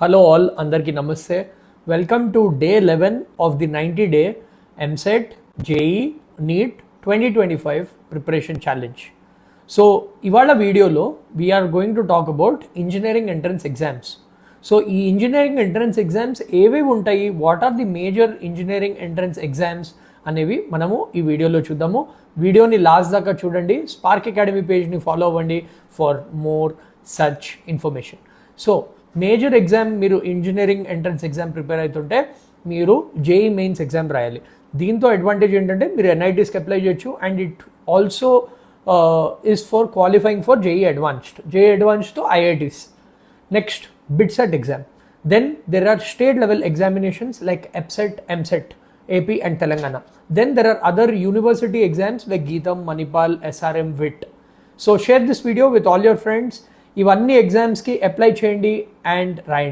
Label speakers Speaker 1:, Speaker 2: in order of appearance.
Speaker 1: Hello all, Andarki Namaste. Welcome to day 11 of the 90-day MSET JEE NEET 2025 preparation challenge. So, ఇవాళ వీడియోలో we are going to talk about engineering entrance exams. So ఈ engineering entrance exams ఏవేవి ఉంటాయి, what are the major engineering entrance exams అనేవి మనము ఈ వీడియోలో చూద్దాము. వీడియోని లాస్ట్ దాకా చూడండి, స్పార్క్ అకాడమీ పేజ్ని ఫాలో అవ్వండి for more such information. So major exam మీరు ఇంజనీరింగ్ ఎంట్రన్స్ ఎగ్జామ్ ప్రిపేర్ అవుతుంటే మీరు జేఈ మెయిన్స్ ఎగ్జామ్ రాయాలి. దీంతో అడ్వాంటేజ్ ఏంటంటే మీరు ఎన్ఐటీస్కి అప్లై చేయొచ్చు and it also is for qualifying for JEE advanced to IITs. Next, BITSET exam. Then there are state level examinations like EPSET, MSET, AP and Telangana. Then there are other university exams like Geetam, Manipal, SRM, WIT. So share this video with all your friends. ఇవన్నీ ఎగ్జామ్స్కి apply చేయండి and రాయండి.